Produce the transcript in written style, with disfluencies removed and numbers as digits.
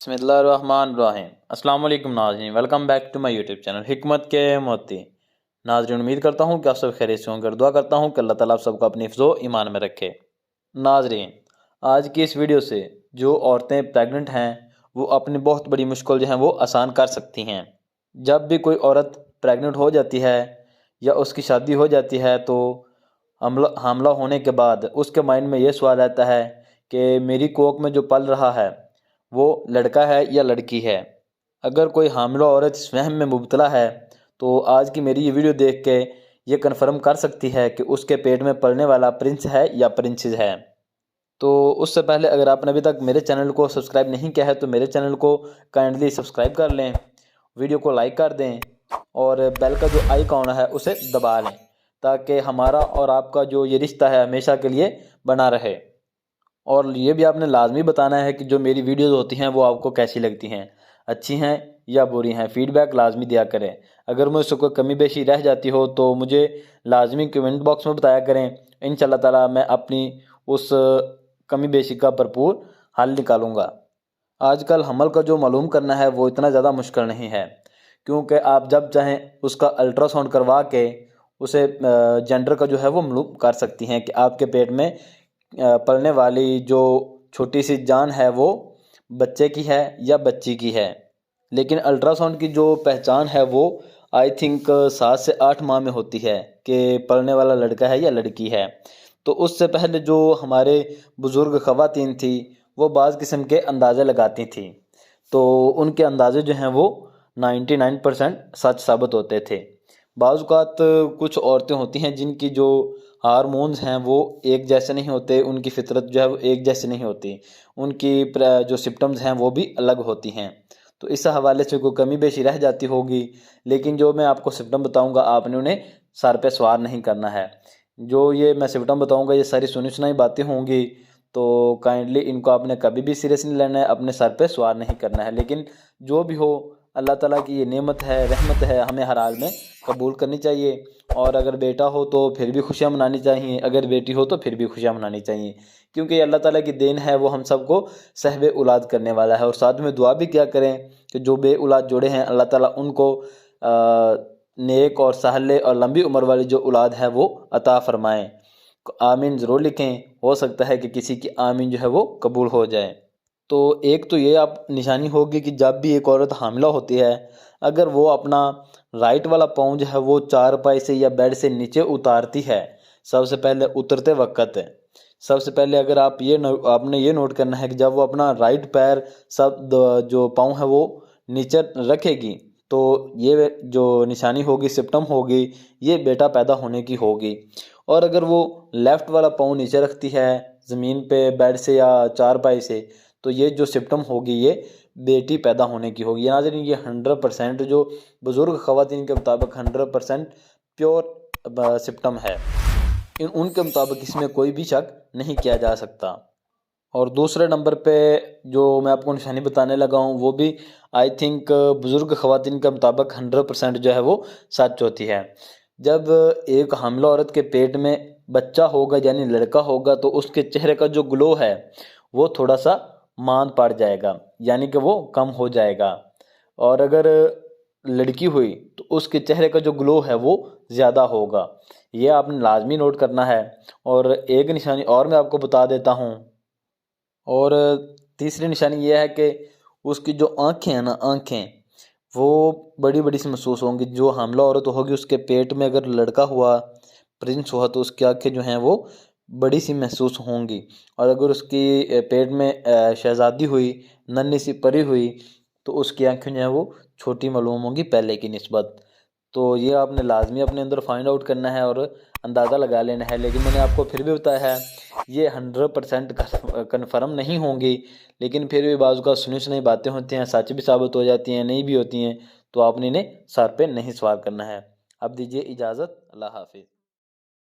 बिस्मिल्लाहिर्रहमानिर्रहीम। अस्सलाम वालेकुम नाज़रीन, welcome back to my YouTube channel हिकमत के मोती। नाज़रीन, उम्मीद करता हूँ कि आप सब खैरियत से होंगे। दुआ करता हूँ कि अल्लाह ताला आप सबको अपनी हिफ्ज़ो ईमान में रखे। नाज़रीन, आज की इस वीडियो से जो औरतें प्रेग्नेंट हैं वो अपनी बहुत बड़ी मुश्किल जो है वो आसान कर सकती हैं। जब भी कोई औरत प्रेग्नेंट हो जाती है या उसकी शादी हो जाती है तो हामला होने के बाद उसके माइंड में ये सवाल आता है कि मेरी कोख में जो पल रहा है वो लड़का है या लड़की है। अगर कोई हामिला औरत इस वहम में मुब्तला है तो आज की मेरी ये वीडियो देख के ये कन्फर्म कर सकती है कि उसके पेट में पलने वाला प्रिंस है या प्रिंसेस है। तो उससे पहले अगर आपने अभी तक मेरे चैनल को सब्सक्राइब नहीं किया है तो मेरे चैनल को काइंडली सब्सक्राइब कर लें, वीडियो को लाइक कर दें और बेल का जो आइकॉन है उसे दबा लें ताकि हमारा और आपका जो ये रिश्ता है हमेशा के लिए बना रहे। और ये भी आपने लाजमी बताना है कि जो मेरी वीडियोज़ होती हैं वो आपको कैसी लगती हैं, अच्छी हैं या बुरी हैं। फीडबैक लाजमी दिया करें। अगर मुझसे कोई कमी बेशी रह जाती हो तो मुझे लाजमी कमेंट बॉक्स में बताया करें। इंशाल्लाह ताला मैं अपनी उस कमी बेशी का भरपूर हल निकालूंगा। आजकल हमल का जो मालूम करना है वो इतना ज़्यादा मुश्किल नहीं है, क्योंकि आप जब चाहें उसका अल्ट्रासाउंड करवा के उसे जेंडर का जो है वो मालूम कर सकती हैं कि आपके पेट में पलने वाली जो छोटी सी जान है वो बच्चे की है या बच्ची की है। लेकिन अल्ट्रासाउंड की जो पहचान है वो आई थिंक 7 से 8 माह में होती है कि पलने वाला लड़का है या लड़की है। तो उससे पहले जो हमारे बुज़ुर्ग ख़वातीन थी वो बाज़ किस्म के अंदाज़े लगाती थी, तो उनके अंदाज़े जो हैं वो 99% सच साबित होते थे। बाज़ औक़ात कुछ औरतें होती हैं जिनकी जो हार्मोन्स हैं वो एक जैसे नहीं होते, उनकी फितरत जो है वो एक जैसी नहीं होती, उनकी जो सिम्पटम्स हैं वो भी अलग होती हैं। तो इस हवाले से कोई कमी बेशी रह जाती होगी, लेकिन जो मैं आपको सिम्पटम बताऊंगा आपने उन्हें सर पे सवार नहीं करना है। जो ये मैं सिम्पटम बताऊंगा ये सारी सुनी सुनाई बातें होंगी, तो काइंडली इनको आपने कभी भी सीरियस नहीं लेना है, अपने सर पे सवार नहीं करना है। लेकिन जो भी हो, अल्लाह ताला की ये नेमत है, रहमत है, हमें हर हाल में कबूल करनी चाहिए। और अगर बेटा हो तो फिर भी खुशियाँ मनानी चाहिए, अगर बेटी हो तो फिर भी खुशियाँ मनानी चाहिए, क्योंकि ये अल्लाह ताला की देन है, वो हम सबको सहब औलाद करने वाला है। और साथ में दुआ भी क्या करें कि जो बे औलाद जोड़े हैं अल्लाह ताला उनको नेक और सहले और लंबी उम्र वाली जो औलाद है वो अता फ़रमाएँ। आमीन ज़रूर लिखें, हो सकता है कि किसी की आमीन जो है वो कबूल हो जाए। तो एक तो ये आप निशानी होगी कि जब भी एक औरत हामिला होती है, अगर वो अपना राइट वाला पाँव जो है वो चारपाई से या बेड से नीचे उतारती है, सबसे पहले उतरते वक्त सबसे पहले अगर आप आपने ये नोट करना है कि जब वो अपना राइट पैर जो पाँव है वो नीचे रखेगी तो ये जो निशानी होगी, सिम्पटम होगी, ये बेटा पैदा होने की होगी। और अगर वो लेफ़्ट वाला पाँव नीचे रखती है ज़मीन पे बेड से या चारपाई से, तो ये जो सिम्पटम होगी ये बेटी पैदा होने की होगी। नाज़रीन, ये 100% जो बुज़ुर्ग ख़वातीन के मुताबिक 100% प्योर सिम्पटम है। उनके मुताबिक इसमें कोई भी शक नहीं किया जा सकता। और दूसरे नंबर पे जो मैं आपको निशानी बताने लगा हूँ वो भी आई थिंक बुज़ुर्ग ख़वातीन के मुताबिक 100% जो है वो सच होती है। जब एक हामिला औरत के पेट में बच्चा होगा यानी लड़का होगा तो उसके चेहरे का जो ग्लो है वो थोड़ा सा मांद पड़ जाएगा, यानी कि वो कम हो जाएगा। और अगर लड़की हुई तो उसके चेहरे का जो ग्लो है वो ज़्यादा होगा। ये आपने लाजमी नोट करना है। और एक निशानी और मैं आपको बता देता हूँ। और तीसरी निशानी ये है कि उसकी जो आँखें हैं ना, आँखें वो बड़ी बड़ी सी महसूस होंगी। जो हामिला औरत होगी उसके पेट में अगर लड़का हुआ, प्रिंस हुआ, तो उसकी आँखें जो हैं वो बड़ी सी महसूस होंगी। और अगर उसकी पेट में शहज़ादी हुई, नन्ही सी परी हुई, तो उसकी आँखें जो हैं वो छोटी मालूम होंगी पहले की निस्बत। तो ये आपने लाजमी अपने अंदर फाइंड आउट करना है और अंदाज़ा लगा लेना है। लेकिन मैंने आपको फिर भी बताया है ये 100% कन्फर्म नहीं होंगी, लेकिन फिर भी बाज़ का सुनी सुनाई बातें होती हैं, सच भी साबित हो जाती हैं, नहीं भी होती हैं। तो आपने इन्हें सर पे नहीं सवार करना है। अब दीजिए इजाज़त, अल्लाह हाफिज़।